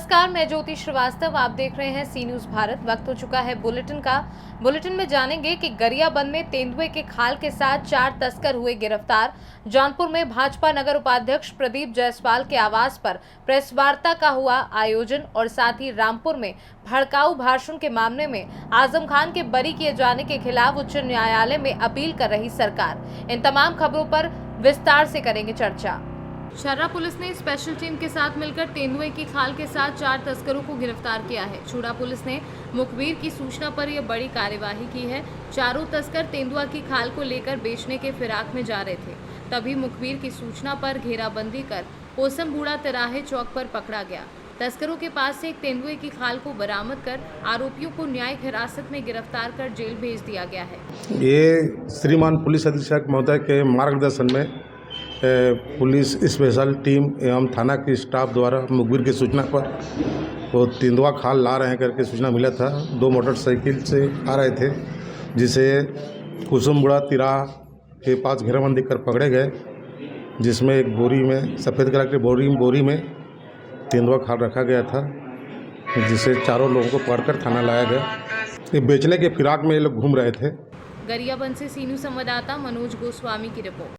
नमस्कार, मैं ज्योति श्रीवास्तव। आप देख रहे हैं सी न्यूज़ भारत। वक्त हो चुका है बुलेटिन का। बुलेटिन में जानेंगे कि गरियाबंद में तेंदुए के खाल के साथ 4 तस्कर हुए गिरफ्तार। जौनपुर में भाजपा नगर उपाध्यक्ष प्रदीप जायसवाल के आवास पर प्रेस वार्ता का हुआ आयोजन और साथ ही रामपुर में भड़काऊ भाषण के मामले में आजम खान के बरी किए जाने के खिलाफ उच्च न्यायालय में अपील कर रही सरकार। इन तमाम खबरों पर विस्तार से करेंगे चर्चा। छर्रा पुलिस ने स्पेशल टीम के साथ मिलकर तेंदुए की खाल के साथ 4 तस्करों को गिरफ्तार किया है। छुड़ा पुलिस ने मुखबिर की सूचना पर यह बड़ी कार्यवाही की है। चारों तस्कर तेंदुआ की खाल को लेकर बेचने के फिराक में जा रहे थे, तभी मुखबिर की सूचना पर घेराबंदी कर पोसमबूढ़ा तिराहे चौक पर पकड़ा गया। तस्करों के पास से एक तेंदुए की खाल को बरामद कर आरोपियों को न्यायिक हिरासत में गिरफ्तार कर जेल भेज दिया गया है। ये श्रीमान पुलिस अधीक्षक महोदय के मार्गदर्शन में पुलिस स्पेशल टीम एवं थाना की स्टाफ द्वारा मुखबिर की सूचना पर वो तेंदुआ खाल ला रहे हैं करके सूचना मिला था। 2 मोटरसाइकिल से आ रहे थे, जिसे कुसुमबुड़ा तिराहा के पास घेराबंदी कर पकड़े गए, जिसमें एक बोरी में सफ़ेद कलर की बोरी में तेंदुआ खाल रखा गया था, जिसे चारों लोगों को पकड़कर थाना लाया गया। ये बेचने के फिराक में ये लोग घूम रहे थे। गरियाबंद से सी न्यूज़ संवाददाता मनोज गोस्वामी की रिपोर्ट।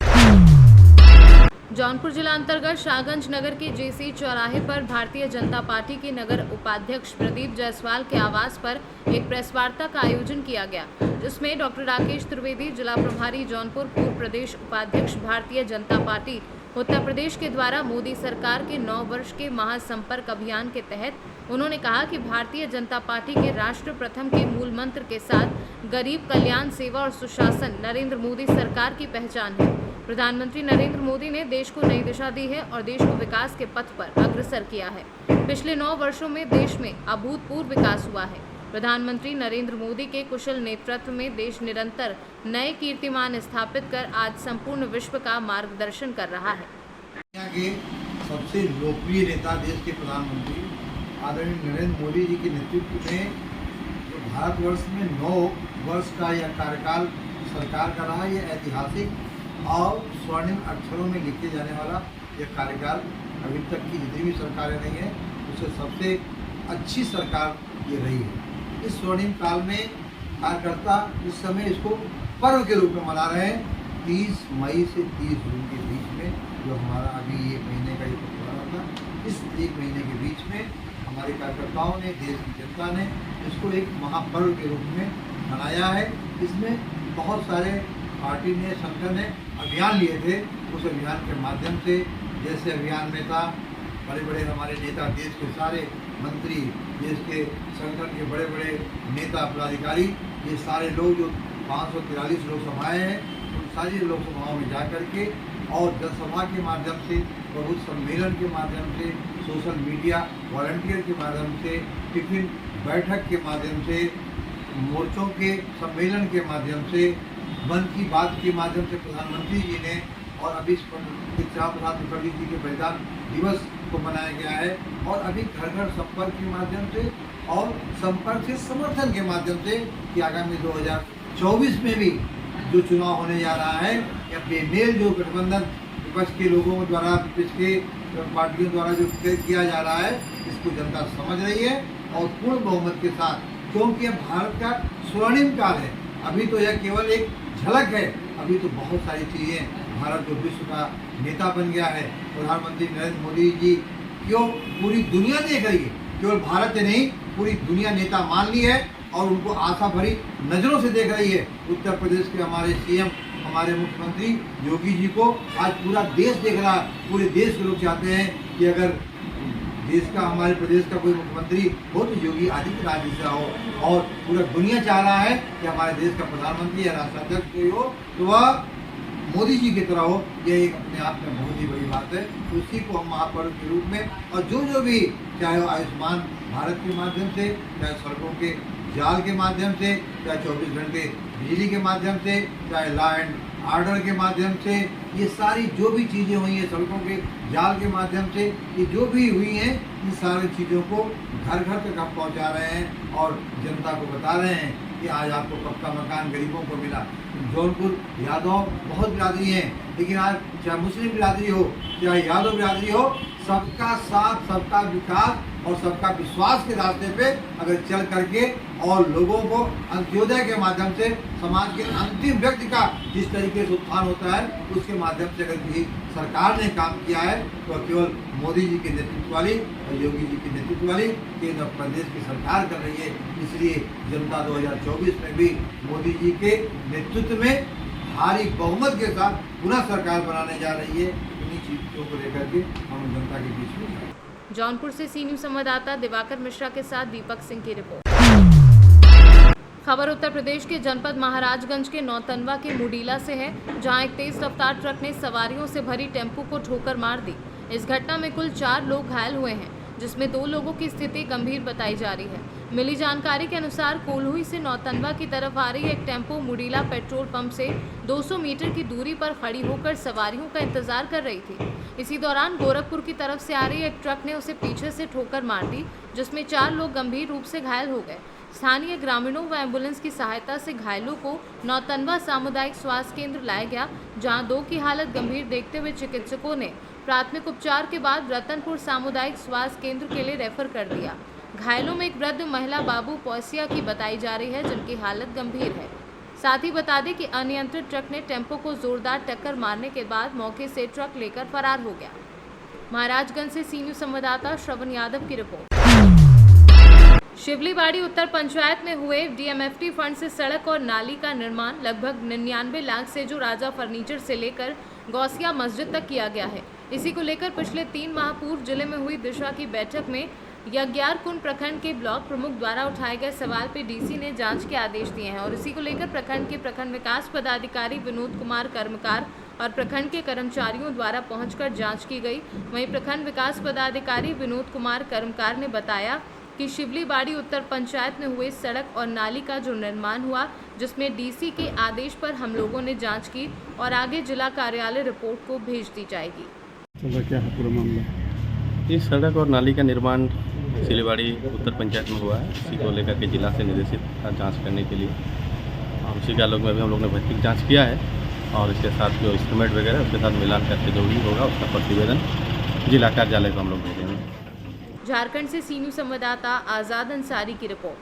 जौनपुर जिला अंतर्गत शाहगंज नगर के जेसी चौराहे पर भारतीय जनता पार्टी के नगर उपाध्यक्ष प्रदीप जायसवाल के आवास पर एक प्रेस वार्ता का आयोजन किया गया, जिसमें डॉक्टर राकेश त्रिवेदी, जिला प्रभारी जौनपुर, पूर्व प्रदेश उपाध्यक्ष भारतीय जनता पार्टी उत्तर प्रदेश के द्वारा मोदी सरकार के 9 वर्ष के महासंपर्क अभियान के तहत उन्होंने कहा कि भारतीय जनता पार्टी के राष्ट्र प्रथम के मूल मंत्र के साथ गरीब कल्याण, सेवा और सुशासन नरेंद्र मोदी सरकार की पहचान है। प्रधानमंत्री नरेंद्र मोदी ने देश को नई दिशा दी है और देश को विकास के पथ पर अग्रसर किया है। पिछले 9 वर्षों में देश में अभूतपूर्व विकास हुआ है। प्रधानमंत्री नरेंद्र मोदी के कुशल नेतृत्व में देश निरंतर नए कीर्तिमान स्थापित कर आज संपूर्ण विश्व का मार्गदर्शन कर रहा है। दुनिया के सबसे लोकप्रिय नेता, देश के प्रधानमंत्री आदरणीय नरेंद्र मोदी जी के नेतृत्व में जो भारतवर्ष में 9 वर्ष का यह कार्यकाल सरकार का रहा, यह ऐतिहासिक और स्वर्णिम अक्षरों में लिखे जाने वाला यह कार्यकाल अभी तक की जितनी भी सरकारें रही हैं उससे सबसे अच्छी सरकार ये रही है। इस स्वर्णिम काल में कार्यकर्ता इस समय इसको पर्व के रूप में मना रहे हैं। 30 मई से 30 जून के बीच में जो हमारा अभी 1 महीने का ये प्रोग्राम था, इस 1 महीने के बीच में हमारे कार्यकर्ताओं ने, देश की जनता ने इसको एक महापर्व के रूप में मनाया है। इसमें बहुत सारे पार्टी ने, संगठन ने अभियान लिए थे। उस अभियान के माध्यम से, जैसे अभियान में था, बड़े बड़े हमारे नेता, देश के सारे मंत्री, देश के संगठन के बड़े बड़े नेता, पदाधिकारी, ये सारे लोग जो 543 लोकसभाएँ हैं, उन सारी लोकसभाओं में जा कर के और जनसभा के माध्यम से, प्रबुद्ध सम्मेलन के माध्यम से, सोशल मीडिया वॉलंटियर के माध्यम से, टिफिन बैठक के माध्यम से, मोर्चों के सम्मेलन के माध्यम से, मन की बात के माध्यम से प्रधानमंत्री जी ने और अभी श्यामा प्रसाद मुखर्जी जी के बलिदान दिवस को मनाया गया है। और अभी घर घर संपर्क के माध्यम से और संपर्क से समर्थन के माध्यम से कि आगामी 2024 में भी जो चुनाव होने जा रहा है, या बेमेल जो गठबंधन विपक्ष के लोगों द्वारा, विपक्ष के पार्टियों द्वारा जो किया जा रहा है, इसको जनता समझ रही है और पूर्ण बहुमत के साथ, क्योंकि अब भारत का स्वर्णिम काल है। अभी तो यह केवल एक झलक है, अभी तो बहुत सारी चीज़ें, भारत जो विश्व का नेता बन गया है, प्रधानमंत्री नरेंद्र मोदी जी क्यों पूरी दुनिया देख रही है, केवल भारत ही नहीं पूरी दुनिया नेता मान ली है और उनको आशा भरी नज़रों से देख रही है। उत्तर प्रदेश के हमारे सीएम, हमारे मुख्यमंत्री योगी जी को आज पूरा देश देख रहा है। पूरे देश के लोग चाहते हैं कि अगर देश का, हमारे प्रदेश का कोई मुख्यमंत्री हो तो योगी आदित्यनाथ जी से हो, और पूरा दुनिया चाह रहा है कि हमारे देश का प्रधानमंत्री या राष्ट्राध्यक्ष कोई हो तो वह मोदी जी की तरह हो। यह एक अपने आप में बहुत ही बड़ी बात है। उसी को हम महापर्व के रूप में, और जो भी, चाहे आयुष्मान भारत के माध्यम से, चाहे सड़कों के जाल के माध्यम से, चाहे 24 घंटे बिजली के माध्यम से, चाहे लॉ एंड ऑर्डर के माध्यम से, ये सारी जो भी चीज़ें हुई हैं, सड़कों के जाल के माध्यम से, ये जो भी हुई हैं, इन सारी चीज़ों को घर घर तक हम पहुँचा रहे हैं और जनता को बता रहे हैं कि आज आपको पक्का मकान गरीबों को मिला। जौनपुर यादव बहुत बिरादरी हैं, लेकिन आज चाहे मुस्लिम बिरादरी हो, चाहे यादव बिरादरी हो, सबका साथ, सबका विकास और सबका विश्वास के रास्ते पे अगर चल करके और लोगों को अंत्योदय के माध्यम से समाज के अंतिम व्यक्ति का जिस तरीके से उत्थान होता है उसके माध्यम से अगर किसी सरकार ने काम किया है तो केवल मोदी जी के नेतृत्व वाली और योगी जी के नेतृत्व वाली केंद्र प्रदेश की सरकार कर रही है। इसलिए जनता 2024 में भी मोदी जी के नेतृत्व में भारी बहुमत के साथ पुनः सरकार बनाने जा रही है। इन्हीं चीजों को लेकर के हम जनता के बीच में। जौनपुर से सी न्यूज संवाददाता दिवाकर मिश्रा के साथ दीपक सिंह की रिपोर्ट। खबर उत्तर प्रदेश के जनपद महाराजगंज के नौतनवा के मुडीला से है, जहां एक तेज रफ्तार ट्रक ने सवारियों से भरी टेम्पो को ठोकर मार दी। इस घटना में कुल 4 लोग घायल हुए हैं, जिसमें 2 लोगों की स्थिति गंभीर बताई जा रही है। मिली जानकारी के अनुसार कोल्हुई से नौतनवा की तरफ आ रही एक टेम्पो मुडीला पेट्रोल पंप से 200 मीटर की दूरी पर खड़ी होकर सवारियों का इंतजार कर रही थी। इसी दौरान गोरखपुर की तरफ से आ रही एक ट्रक ने उसे पीछे से ठोकर मार दी, जिसमें 4 लोग गंभीर रूप से घायल हो गए। स्थानीय ग्रामीणों व एम्बुलेंस की सहायता से घायलों को नौतनवा सामुदायिक स्वास्थ्य केंद्र लाया गया, जहां 2 की हालत गंभीर देखते हुए चिकित्सकों ने प्राथमिक उपचार के बाद रतनपुर सामुदायिक स्वास्थ्य केंद्र के लिए रेफर कर दिया। घायलों में एक वृद्ध महिला बाबू पौसिया की बताई जा रही है, जिनकी हालत गंभीर है। साथ ही बता दें कि अनियंत्रित ट्रक ने टेम्पो को जोरदार टक्कर मारने के बाद मौके से ट्रक लेकर फरार हो गया। महाराजगंज से सी न्यूज संवाददाता श्रवण यादव की रिपोर्ट। शिवलीबाड़ी उत्तर पंचायत में हुए डीएमएफटी फंड से सड़क और नाली का निर्माण लगभग 99 लाख से जो राजा फर्नीचर से लेकर गौसिया मस्जिद तक किया गया है। इसी को लेकर पिछले 3 माह पूर्व जिले में हुई दिशा की बैठक में यज्ञारकुंड प्रखंड के ब्लॉक प्रमुख द्वारा उठाए गए सवाल पे डीसी ने जांच के आदेश दिए हैं और इसी को लेकर प्रखंड के प्रखंड विकास पदाधिकारी विनोद कुमार कर्मकार और प्रखंड के कर्मचारियों द्वारा पहुंचकर जांच की गई। वहीं प्रखंड विकास पदाधिकारी विनोद कुमार कर्मकार ने बताया कि शिवलीबाड़ी उत्तर पंचायत में हुए सड़क और नाली का जो निर्माण हुआ, जिसमें डीसी के आदेश पर हम लोगों ने जांच की और आगे जिला कार्यालय रिपोर्ट को भेज दी जाएगी। तो क्या है पूरा मामला? इस सड़क और नाली का निर्माण शिवलीबाड़ी उत्तर पंचायत में हुआ है। इसी को लेकर के जिला से निर्देशित था जांच करने के लिए। उसी के आलोक में भी हम लोग ने भौतिक जांच किया है और इसके साथ जो इंस्ट्रूमेंट वगैरह उसके साथ मिलान करके जो भी होगा उसका प्रतिवेदन जिला कार्यालय को हम लोग भेजेंगे। झारखंड से सी न्यूज संवाददाता आजाद अंसारी की रिपोर्ट।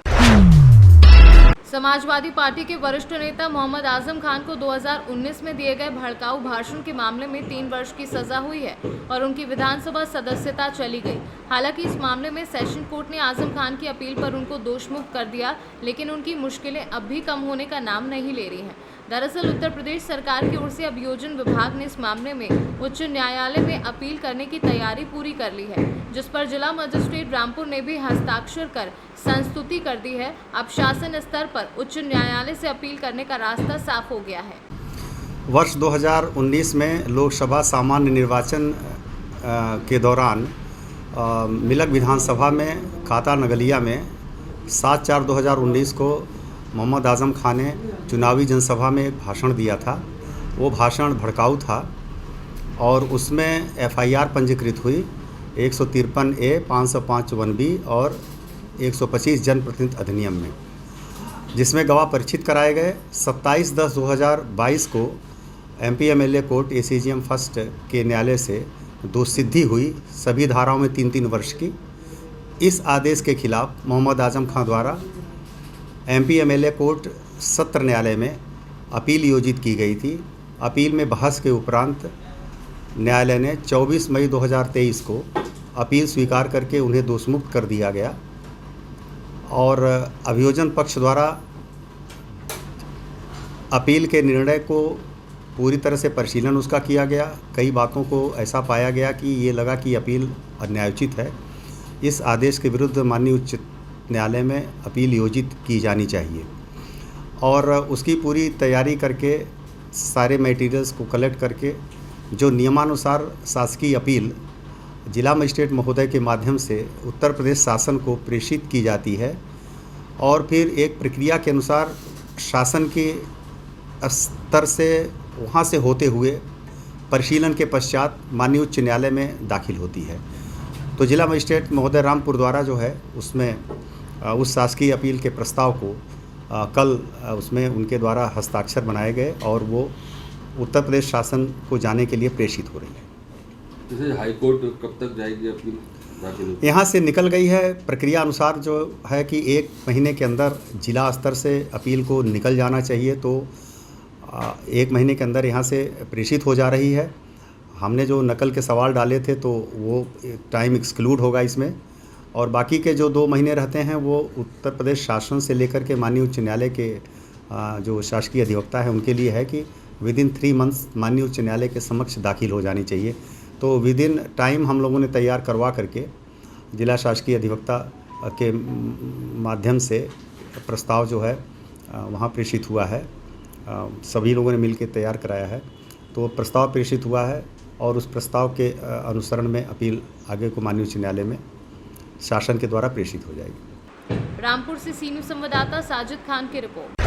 समाजवादी पार्टी के वरिष्ठ नेता मोहम्मद आजम खान को 2019 में दिए गए भड़काऊ भाषण के मामले में 3 वर्ष की सजा हुई है और उनकी विधानसभा सदस्यता चली गई। हालांकि इस मामले में सेशन कोर्ट ने आजम खान की अपील पर उनको दोषमुक्त कर दिया, लेकिन उनकी मुश्किलें अब भी कम होने का नाम नहीं ले रही हैं। दरअसल उत्तर प्रदेश सरकार की ओर से अभियोजन विभाग ने इस मामले में उच्च न्यायालय में अपील करने की तैयारी पूरी कर ली है, जिस पर जिला मजिस्ट्रेट रामपुर ने भी हस्ताक्षर कर संस्तुति कर दी है। अब शासन स्तर पर उच्च न्यायालय से अपील करने का रास्ता साफ हो गया है। वर्ष 2019 में लोकसभा सामान्य निर्वाचन के दौरान मिलक विधानसभा में काता नगलिया में 7/4/2019 को मोहम्मद आजम खान ने चुनावी जनसभा में एक भाषण दिया था। वो भाषण भड़काऊ था और उसमें FIR पंजीकृत हुई 153A, 555B और 125 जनप्रतिनिधि अधिनियम में, जिसमें गवाह परीक्षित कराए गए। 27/10/2022 को MP MLA court ACGM first के न्यायालय से दोषसिद्धि हुई सभी धाराओं में 3-3 वर्ष की। इस आदेश के खिलाफ मोहम्मद आजम खान द्वारा MP MLA कोर्ट सत्र न्यायालय में अपील योजित की गई थी। अपील में बहस के उपरांत न्यायालय ने 24 मई 2023 को अपील स्वीकार करके उन्हें दोषमुक्त कर दिया गया और अभियोजन पक्ष द्वारा अपील के निर्णय को पूरी तरह से परिशीलन उसका किया गया। कई बातों को ऐसा पाया गया कि ये लगा कि अपील अन्यायोचित है। इस आदेश के विरुद्ध माननीय उच्च न्यायालय में अपील योजित की जानी चाहिए और उसकी पूरी तैयारी करके सारे मटेरियल्स को कलेक्ट करके जो नियमानुसार शासकीय अपील जिला मजिस्ट्रेट महोदय के माध्यम से उत्तर प्रदेश शासन को प्रेषित की जाती है और फिर एक प्रक्रिया के अनुसार शासन के स्तर से वहाँ से होते हुए परिशीलन के पश्चात माननीय उच्च न्यायालय में दाखिल होती है। तो जिला मजिस्ट्रेट महोदय रामपुर द्वारा जो है उसमें उस शासकीय अपील के प्रस्ताव को कल उसमें उनके द्वारा हस्ताक्षर बनाए गए और वो उत्तर प्रदेश शासन को जाने के लिए प्रेषित हो रही है। जैसे हाईकोर्ट कब तक जाएगी अपील दाखिल? यहाँ से निकल गई है प्रक्रिया अनुसार जो है कि 1 महीने के अंदर जिला स्तर से अपील को निकल जाना चाहिए, तो 1 महीने के अंदर यहाँ से प्रेषित हो जा रही है। हमने जो नकल के सवाल डाले थे तो वो टाइम एक्सक्लूड होगा इसमें, और बाकी के जो 2 महीने रहते हैं वो उत्तर प्रदेश शासन से लेकर के माननीय उच्च न्यायालय के जो शासकीय अधिवक्ता है उनके लिए है कि विद इन 3 मंथ्स माननीय उच्च न्यायालय के समक्ष दाखिल हो जानी चाहिए। तो विद इन टाइम हम लोगों ने तैयार करवा करके जिला शासकीय अधिवक्ता के माध्यम से प्रस्ताव जो है वहाँ प्रेषित हुआ है। सभी लोगों ने मिलकर तैयार कराया है, तो प्रस्ताव प्रेषित हुआ है और उस प्रस्ताव के अनुसरण में अपील आगे को माननीय उच्च न्यायालय में शासन के द्वारा प्रेषित हो जाएगी। रामपुर से सीनू संवाददाता साजिद खान की रिपोर्ट।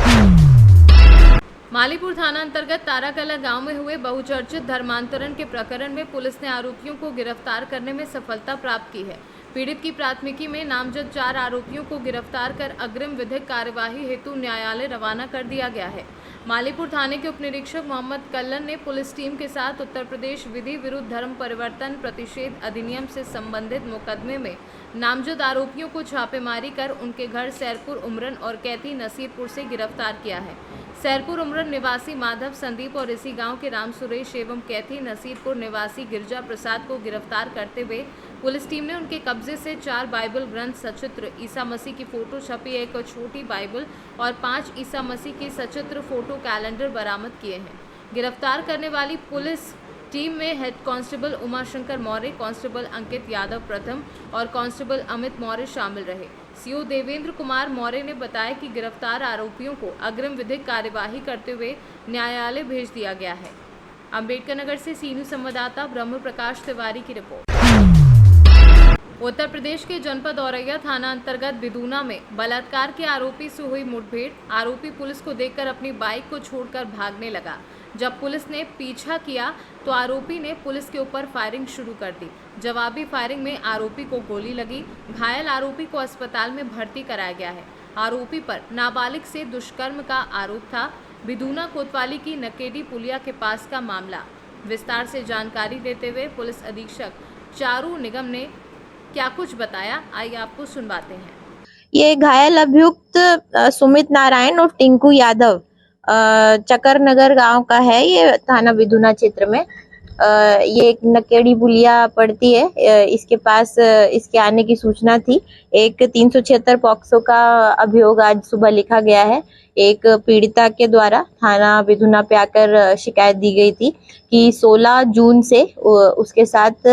मालीपुर थाना अंतर्गत ताराकला गांव में हुए बहुचर्चित धर्मांतरण के प्रकरण में पुलिस ने आरोपियों को गिरफ्तार करने में सफलता प्राप्त की है। पीड़ित की प्राथमिकी में नामजद 4 आरोपियों को गिरफ्तार कर अग्रिम विधिक कार्यवाही हेतु न्यायालय रवाना कर दिया गया है। मालीपुर थाने के उपनिरीक्षक मोहम्मद कल्लन ने पुलिस टीम के साथ उत्तर प्रदेश विधि विरुद्ध धर्म परिवर्तन प्रतिषेध अधिनियम से संबंधित मुकदमे में नामजद आरोपियों को छापेमारी कर उनके घर सैरपुर उमरन और कैथी नसीरपुर से गिरफ्तार किया है। सैरपुर उमरन निवासी माधव संदीप और इसी गांव के राम सुरेश एवं कैथी नसीरपुर निवासी गिरजा प्रसाद को गिरफ्तार करते हुए पुलिस टीम ने उनके कब्जे से 4 बाइबल ग्रंथ सचित्र ईसा मसीह की फोटो छपी एक छोटी बाइबल और 5 ईसा मसीह की सचित्र फोटो कैलेंडर बरामद किए हैं। गिरफ्तार करने वाली पुलिस टीम में head constable Umashankar Maurya, constable Ankit Yadav प्रथम और कांस्टेबल अमित मौर्य शामिल रहे। सीओ देवेंद्र कुमार मौर्य ने बताया कि गिरफ्तार आरोपियों को अग्रिम विधिक कार्यवाही करते हुए न्यायालय भेज दिया गया है। अम्बेडकर नगर से सीनू संवाददाता ब्रह्म प्रकाश तिवारी की रिपोर्ट। उत्तर प्रदेश के जनपद औरैया थाना अंतर्गत बिदूना में बलात्कार के आरोपी से हुई मुठभेड़। आरोपी पुलिस को देखकर अपनी बाइक को छोड़कर भागने लगा। जब पुलिस ने पीछा किया तो आरोपी ने पुलिस के ऊपर फायरिंग शुरू कर दी। जवाबी फायरिंग में आरोपी को गोली लगी। घायल आरोपी को अस्पताल में भर्ती कराया गया है। आरोपी पर नाबालिग से दुष्कर्म का आरोप था। बिदूना कोतवाली की नकेडी पुलिया के पास का मामला। विस्तार से जानकारी देते हुए पुलिस अधीक्षक चारू निगम ने क्या कुछ बताया, आइए आपको सुनवाते हैं। ये घायल अभियुक्त सुमित नारायण और टिंकू यादव चकर नगर गांव का है। ये थाना बिदुना क्षेत्र में ये एक नकेड़ी पुलिया पड़ती है। इसके पास इसके आने की सूचना थी। एक 376 पॉक्सो का अभियोग आज सुबह लिखा गया है। एक पीड़िता के द्वारा थाना बिदुना पे आकर शिकायत दी गई थी कि 16 जून से उसके साथ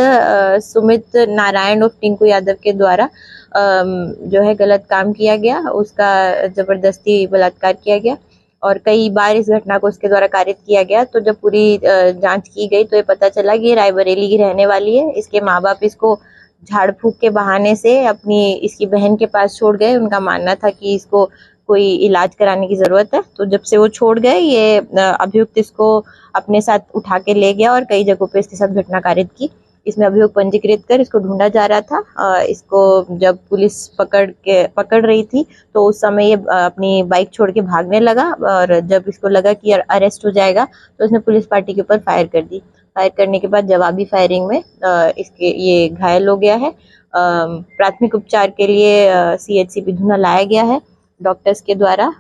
सुमित नारायण और टिंकू यादव के द्वारा जो है गलत काम किया गया, उसका जबरदस्ती बलात्कार किया गया और कई बार इस घटना को उसके द्वारा कारित किया गया। तो जब पूरी जांच की गई तो ये पता चला कि ये रायबरेली की रहने वाली है। इसके माँ बाप इसको झाड़ फूक के बहाने से अपनी इसकी बहन के पास छोड़ गए। उनका मानना था कि इसको कोई इलाज कराने की जरूरत है। तो जब से वो छोड़ गए ये अभियुक्त इसको अपने साथ उठा के ले गया और कई जगहों पे इसके साथ घटना कारित की। इसमें अभियोग पंजीकृत कर इसको ढूंढा जा रहा था। इसको जब पुलिस पकड़ रही थी तो उस समय ये अपनी बाइक छोड़ के भागने लगा और जब इसको लगा कि अरेस्ट हो जाएगा तो उसने पुलिस पार्टी के ऊपर फायर कर दी। फायर करने के बाद जवाबी फायरिंग में इसके ये घायल हो गया है। प्राथमिक उपचार के लिए CHC बिधुना लाया गया है। डॉक्टर्स के द्वारा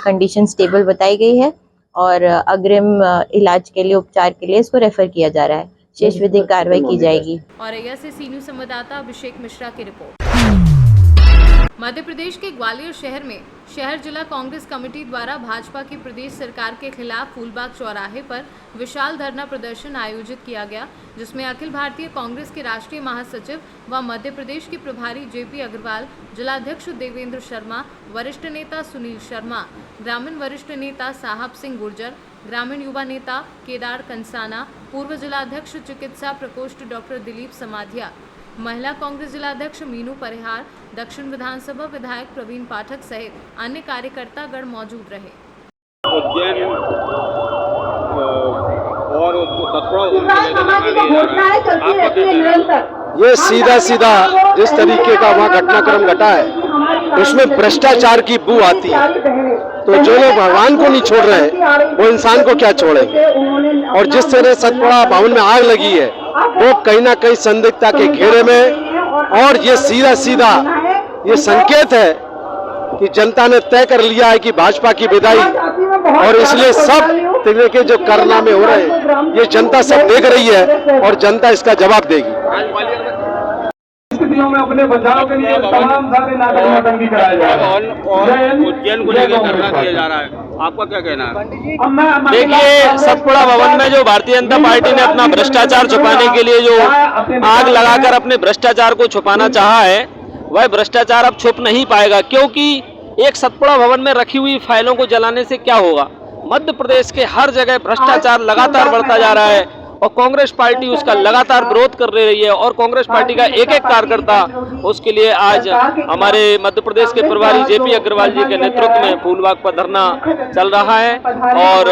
कंडीशन स्टेबल बताई गई है और अग्रिम इलाज के लिए उपचार के लिए इसको रेफर किया जा रहा है। शेष विधिक कार्रवाई की जाएगी। औरैया से सीनू संवाददाता अभिषेक मिश्रा की रिपोर्ट। मध्य प्रदेश के ग्वालियर शहर में शहर जिला कांग्रेस कमेटी द्वारा भाजपा की प्रदेश सरकार के खिलाफ फूलबाग चौराहे पर विशाल धरना प्रदर्शन आयोजित किया गया, जिसमें अखिल भारतीय कांग्रेस के राष्ट्रीय महासचिव व मध्य प्रदेश के प्रभारी JP अग्रवाल, जिलाध्यक्ष देवेंद्र शर्मा, वरिष्ठ नेता सुनील शर्मा, ग्रामीण वरिष्ठ नेता साहब सिंह गुर्जर, ग्रामीण युवा नेता केदार कंसाना, पूर्व जिलाध्यक्ष चिकित्सा प्रकोष्ठ डॉक्टर दिलीप समाधिया, महिला कांग्रेस जिलाध्यक्ष मीनू परिहार, दक्षिण विधानसभा विधायक प्रवीण पाठक सहित अन्य कार्यकर्ता गण मौजूद रहे। उज्जैन और ये सीधा जिस तरीके का वहाँ घटनाक्रम घटा है उसमें भ्रष्टाचार की बू आती है। तो जो लोग भगवान को नहीं छोड़ रहे वो इंसान को क्या छोड़ेंगे। और जिस तरह सतपुड़ा भवन में आग लगी है वो कहीं ना कहीं संदिग्धता के घेरे में, और ये सीधा सीधा ये संकेत है कि जनता ने तय कर लिया है कि भाजपा की विदाई, और इसलिए सब तरह के जो कारनामे हो रहे हैं ये जनता सब देख रही है और जनता इसका जवाब देगी। स्थितियों में अपने बचाव के लिए तमाम सारे नागरिक आतंकी कराए जा रहे हैं और उज्जैन को लेकर धरना किया जा रहा है, आपका क्या कहना है? देखिए, सतपुड़ा भवन में जो भारतीय जनता पार्टी ने अपना भ्रष्टाचार छुपाने के लिए जो आग लगाकर अपने भ्रष्टाचार को छुपाना चाहा है, वह भ्रष्टाचार अब छुप नहीं पाएगा, क्योंकि एक सतपुड़ा भवन में रखी हुई फाइलों को जलाने से क्या होगा। मध्य प्रदेश के हर जगह भ्रष्टाचार लगातार बढ़ता जा रहा है और कांग्रेस पार्टी उसका लगातार विरोध कर रही है, और कांग्रेस पार्टी का एक एक कार्यकर्ता उसके लिए आज हमारे मध्य प्रदेश के प्रभारी जेपी अग्रवाल जी के नेतृत्व में फूलबाग पर धरना चल रहा है। और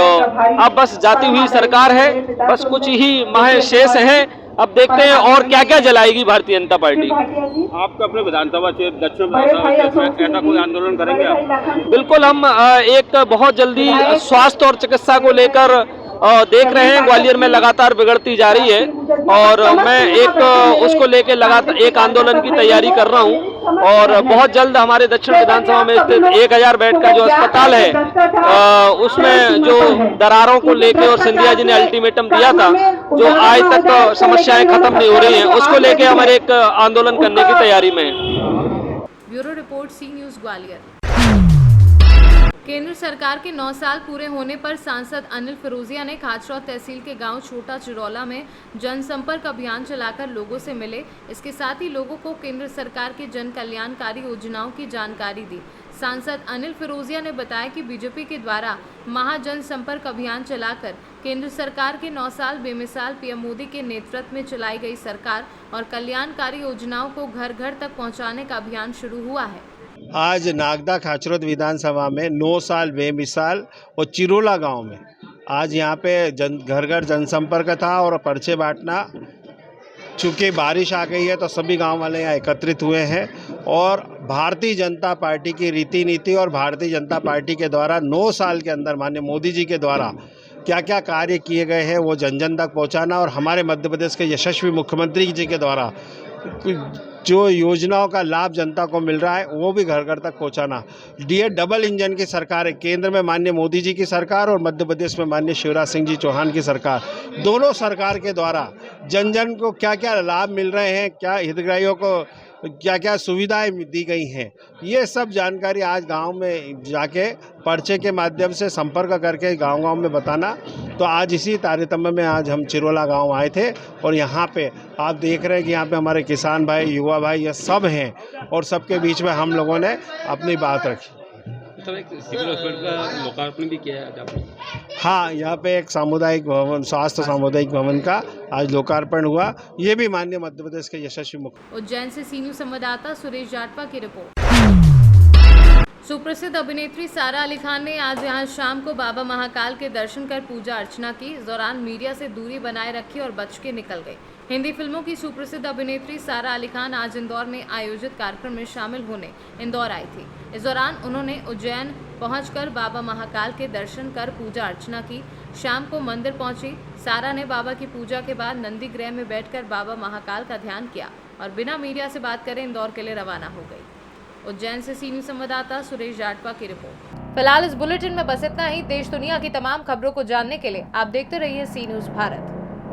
अब बस जाती हुई सरकार है, बस कुछ ही माह शेष हैं। अब देखते हैं और क्या क्या जलाएगी भारतीय जनता पार्टी। आपका अपने विधानसभा क्षेत्र दक्षिण विधानसभा क्षेत्र में ऐसा कोई आंदोलन करेंगे आप? बिल्कुल, हम एक बहुत जल्दी स्वास्थ्य और चिकित्सा को लेकर देख रहे हैं, ग्वालियर में लगातार बिगड़ती जा रही है, और मैं एक उसको लेके लगातार एक आंदोलन की तैयारी कर रहा हूं। और बहुत जल्द हमारे दक्षिण विधानसभा में स्थित 1000 बेड का जो अस्पताल है उसमें जो दरारों को लेके और सिंधिया जी ने अल्टीमेटम दिया था, जो आज तक समस्याएं खत्म नहीं हो रही हैं, उसको लेके हमारे एक आंदोलन करने की तैयारी में है। ब्यूरो रिपोर्ट, सी न्यूज़ ग्वालियर। केंद्र सरकार के 9 साल पूरे होने पर सांसद अनिल फिरोजिया ने खाचरौद तहसील के गांव छोटा चिरौला में जनसंपर्क अभियान चलाकर लोगों से मिले। इसके साथ ही लोगों को केंद्र सरकार की जन कल्याणकारी योजनाओं की जानकारी दी। सांसद अनिल फिरोजिया ने बताया कि बीजेपी के द्वारा महाजन संपर्क अभियान चलाकर केंद्र सरकार के 9 साल बेमिसाल पीएम मोदी के नेतृत्व में चलाई गई सरकार और कल्याणकारी योजनाओं को घर घर तक पहुँचाने का अभियान शुरू हुआ है। आज नागदा खाचरौद विधानसभा में 9 साल बेमिसाल और चिरोला गांव में आज यहाँ पे घर घर जनसंपर्क था और पर्चे बांटना। चूँकि बारिश आ गई है तो सभी गांव वाले यहाँ एकत्रित हुए हैं, और भारतीय जनता पार्टी की रीति नीति और भारतीय जनता पार्टी के द्वारा 9 साल के अंदर माननीय मोदी जी के द्वारा क्या क्या कार्य किए गए हैं वो जन जन तक पहुँचाना, और हमारे मध्य प्रदेश के यशस्वी मुख्यमंत्री जी के द्वारा जो योजनाओं का लाभ जनता को मिल रहा है वो भी घर घर तक पहुंचाना। ये डबल इंजन की सरकार है, केंद्र में माननीय मोदी जी की सरकार और मध्य प्रदेश में माननीय शिवराज सिंह जी चौहान की सरकार। दोनों सरकार के द्वारा जन जन को क्या क्या लाभ मिल रहे हैं, क्या हितग्राहियों को क्या क्या सुविधाएं दी गई हैं, ये सब जानकारी आज गांव में जाके पर्चे के माध्यम से संपर्क करके गांव-गांव में बताना। तो आज इसी तारतम्य में आज हम चिरोला गांव आए थे, और यहाँ पे आप देख रहे हैं कि यहाँ पे हमारे किसान भाई, युवा भाई, ये सब हैं, और सबके बीच में हम लोगों ने अपनी बात रखी। सर, एक सिविल हॉस्पिटल का लोकार्पण भी किया है आपने? हाँ, यहाँ पे एक सामुदायिक भवन, स्वास्थ्य सामुदायिक भवन का आज लोकार्पण हुआ। ये भी माननीय मध्य प्रदेश के यशस्वी मुख्य। उज्जैन से सी न्यूज़ संवाददाता सुरेश जाटवा की रिपोर्ट। सुप्रसिद्ध अभिनेत्री सारा अली खान ने आज यहां शाम को बाबा महाकाल के दर्शन कर पूजा अर्चना की। इस दौरान मीडिया से दूरी बनाए रखी और बच के निकल गई। हिंदी फिल्मों की सुप्रसिद्ध अभिनेत्री सारा अली खान आज इंदौर में आयोजित कार्यक्रम में शामिल होने इंदौर आई थी। इस दौरान उन्होंने उज्जैन पहुंचकर बाबा महाकाल के दर्शन कर पूजा अर्चना की। शाम को मंदिर पहुंची सारा ने बाबा की पूजा के बाद नंदी गृह में बैठकर बाबा महाकाल का ध्यान किया और बिना मीडिया से बात करे इंदौर के लिए रवाना हो गई। उज्जैन से सी न्यूज़ संवाददाता सुरेश जाटवा की रिपोर्ट। फिलहाल इस बुलेटिन में बस इतना ही। देश दुनिया की तमाम खबरों को जानने के लिए आप देखते रहिए सी न्यूज़ भारत।